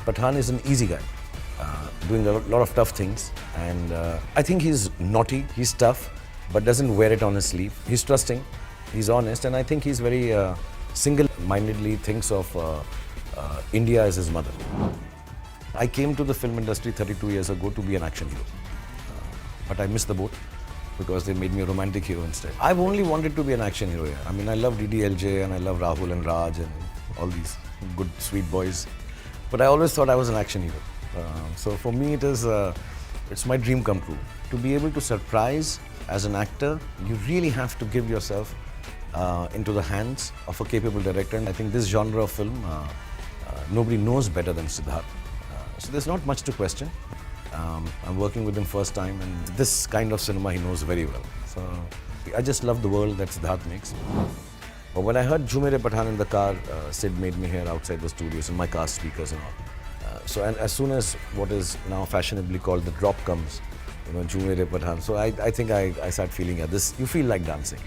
Pathaan is an easy guy, doing a lot of tough things. And I think he's naughty, he's tough, but doesn't wear it on his sleeve. He's trusting, he's honest, and I think he's very single-mindedly thinks of India as his mother. I came to the film industry 32 years ago to be an action hero. But I missed the boat because they made me a romantic hero instead. I've only wanted to be an action hero. Yeah. I mean, I love DDLJ and I love Rahul and Raj and all these good, sweet boys. But I always thought I was an action hero. So for me, it's my dream come true. To be able to surprise as an actor, you really have to give yourself into the hands of a capable director. And I think this genre of film, nobody knows better than Siddharth. So there's not much to question. I'm working with him first time, and this kind of cinema he knows very well. So I just love the world that Siddharth makes. But when I heard Jhu Mere Pathaan in the car, Sid made me hear outside the studios and my car speakers and all. And as soon as what is now fashionably called the drop comes, Jhu Mere Pathaan. So I think I start feeling this. You feel like dancing,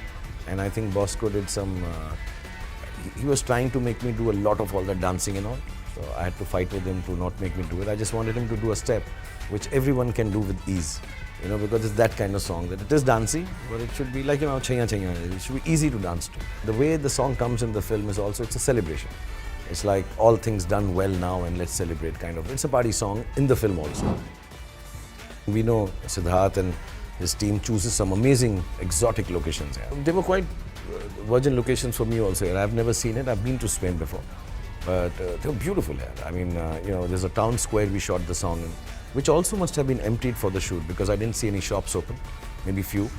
and I think Bosco did some. He was trying to make me do a lot of all that dancing and all. So I had to fight with him to not make me do it. I just wanted him to do a step which everyone can do with ease, because it's that kind of song that it is dancey, but it should be like, chaiya chaiya. It should be easy to dance to. The way the song comes in the film is also, it's a celebration. It's like all things done well now and let's celebrate kind of. It's a party song in the film also. We know Siddharth and his team chooses some amazing exotic locations here. They were quite virgin locations for me also. I've never seen it. I've been to Spain before. But they were beautiful here. I mean, there's a town square we shot the song in, which also must have been emptied for the shoot because I didn't see any shops open, maybe few.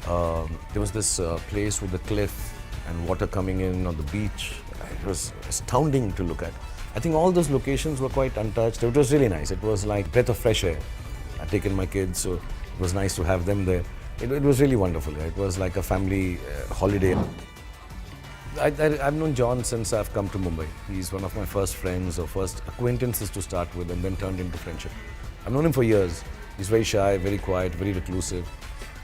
There was this place with the cliff and water coming in on the beach. It was astounding to look at. I think all those locations were quite untouched. It was really nice. It was like breath of fresh air. I'd taken my kids, so it was nice to have them there. It was really wonderful. It was like a family holiday. I've known John since I've come to Mumbai. He's one of my first friends or first acquaintances to start with and then turned into friendship. I've known him for years. He's very shy, very quiet, very reclusive.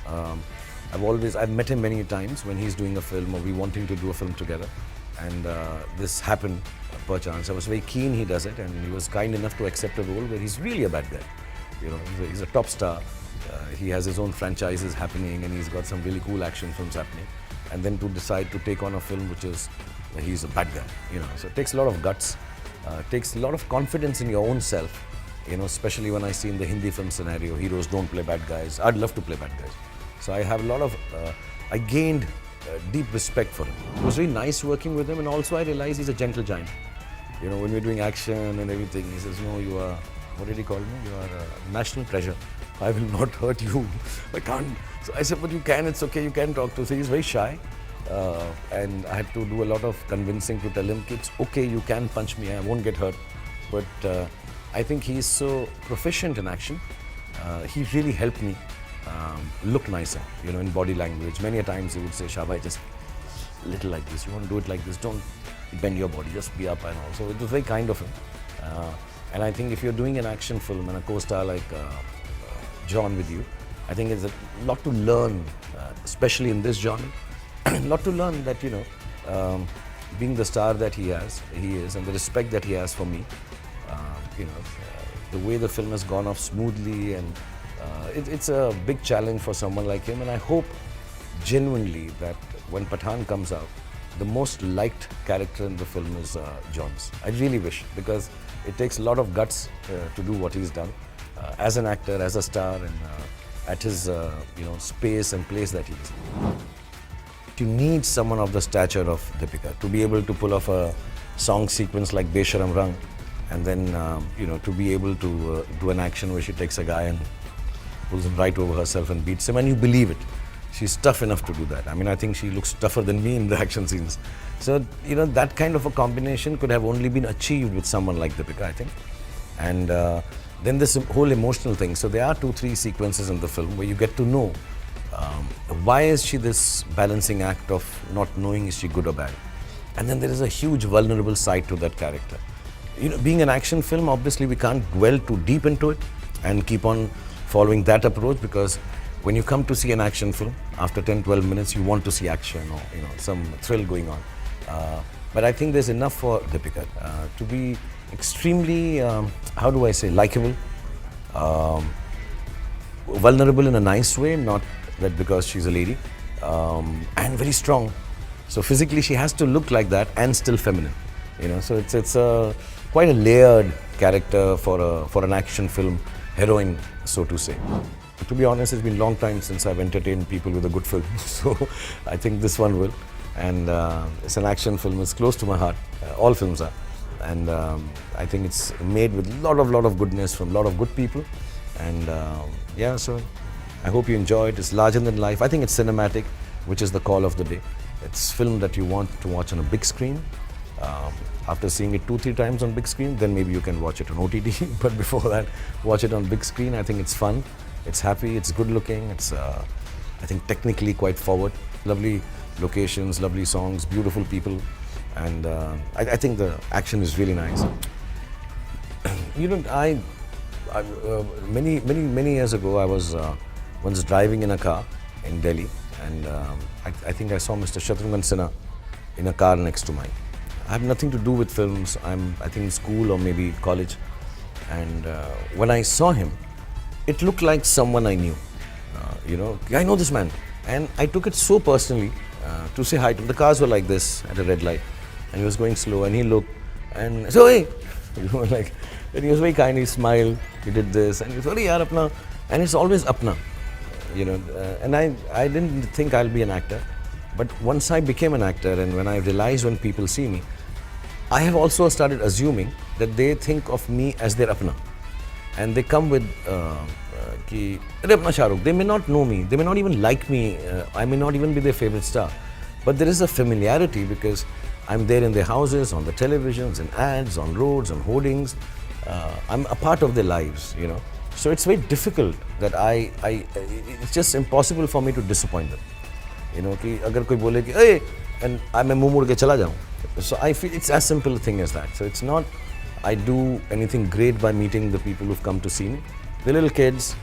I've met him many times when he's doing a film or we wanting to do a film together. And this happened per chance. I was very keen he does it, and he was kind enough to accept a role where he's really a bad guy. He's a top star. He has his own franchises happening and he's got some really cool action films happening. And then to decide to take on a film which is, he's a bad guy, So it takes a lot of guts, takes a lot of confidence in your own self, especially when I see in the Hindi film scenario, heroes don't play bad guys. I'd love to play bad guys. So I have a lot of, I gained deep respect for him. It was very nice working with him, and also I realized he's a gentle giant. When we're doing action and everything, he says, no, you are, what did he call me? You are a national treasure. I will not hurt you. I can't. So I said, but you can, it's okay, you can talk to. So he's very shy. And I had to do a lot of convincing to tell him, it's okay, you can punch me, I won't get hurt. But I think he's so proficient in action. He really helped me look nicer, in body language. Many a times he would say, Shah bhai, just a little like this. You want to do it like this, don't bend your body, just be up and all. So it was very kind of him. And I think if you're doing an action film and a co-star like John with you, I think there's a lot to learn, especially in this genre. A lot to learn that, being the star that he is, and the respect that he has for me, the way the film has gone off smoothly, and it's a big challenge for someone like him. And I hope genuinely that when Pathaan comes out, the most liked character in the film is John's. I really wish, because it takes a lot of guts to do what he's done. As an actor, as a star, and at his space and place that he is. You need someone of the stature of Deepika to be able to pull off a song sequence like Besharam Rang, and then to be able to do an action where she takes a guy and pulls him right over herself and beats him, and you believe it. She's tough enough to do that. I mean, I think she looks tougher than me in the action scenes. So, that kind of a combination could have only been achieved with someone like Deepika, I think. And then this whole emotional thing. So there are 2-3 sequences in the film where you get to know why is she this balancing act of not knowing is she good or bad. And then there is a huge vulnerable side to that character. Being an action film, obviously we can't dwell too deep into it and keep on following that approach, because when you come to see an action film, after 10-12 minutes you want to see action or some thrill going on. But I think there's enough for Deepika to be extremely, how do I say, likable, um, vulnerable in a nice way, not that because she's a lady, and very strong. So physically she has to look like that and still feminine, you know. So it's a quite a layered character for an action film heroine, so to say. To be honest, it's been a long time since I've entertained people with a good film, so I think this one will. And it's an action film. It's close to my heart. All films are, and I think it's made with a lot of goodness from a lot of good people. And yeah, so I hope you enjoy it. It's larger than life. I think it's cinematic, which is the call of the day. It's film that you want to watch on a big screen. After seeing it 2-3 times on big screen, then maybe you can watch it on OTT. But before that, watch it on big screen. I think it's fun. It's happy. It's good looking. It's I think technically quite forward. Lovely locations, lovely songs, beautiful people, and I think the action is really nice. You know, many years ago, I was once driving in a car in Delhi, and I think I saw Mr. Shatrughan Sinha in a car next to mine. I have nothing to do with films. I think in school or maybe college, and when I saw him, it looked like someone I knew. You know, I know this man, and I took it so personally to say hi to him. The cars were like this at a red light, and he was going slow, and he looked, and so hey, you know, like, and he was very kind. He smiled. He did this, and he was very yaar apna, and it's always apna, you know. And I didn't think I'll be an actor, but once I became an actor, and when I realized when people see me, I have also started assuming that they think of me as their apna, and they come with ki apna Shah Rukh. They may not know me, they may not even like me, I may not even be their favorite star, but there is a familiarity because I'm there in their houses, on the televisions, in ads, on roads, on hoardings. I'm a part of their lives, you know. So it's very difficult that it's just impossible for me to disappoint them. You know, कि अगर कोई बोले कि hey, and मैं मुंह मोड़ के चला जाऊँ. So I feel it's as simple a thing as that. So it's not I do anything great by meeting the people who've come to see me. The little kids,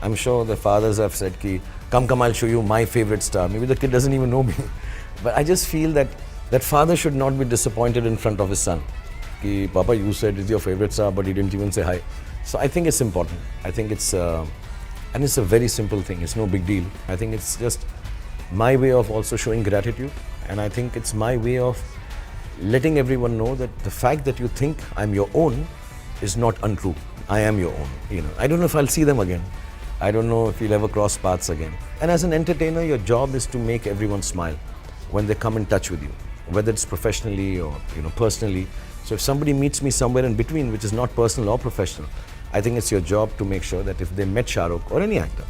I'm sure the fathers have said ki, come, I'll show you my favorite star. Maybe the kid doesn't even know me. But I just feel that father should not be disappointed in front of his son. Ki, Papa, you said it's your favorite star, but he didn't even say hi. So I think it's important. I think it's, and it's a very simple thing. It's no big deal. I think it's just my way of also showing gratitude. And I think it's my way of letting everyone know that the fact that you think I'm your own is not untrue. I am your own, you know. I don't know if I'll see them again. I don't know if we'll ever cross paths again. And as an entertainer, your job is to make everyone smile when they come in touch with you, whether it's professionally or, you know, personally. So if somebody meets me somewhere in between, which is not personal or professional, I think it's your job to make sure that if they met Shah Rukh or any actor,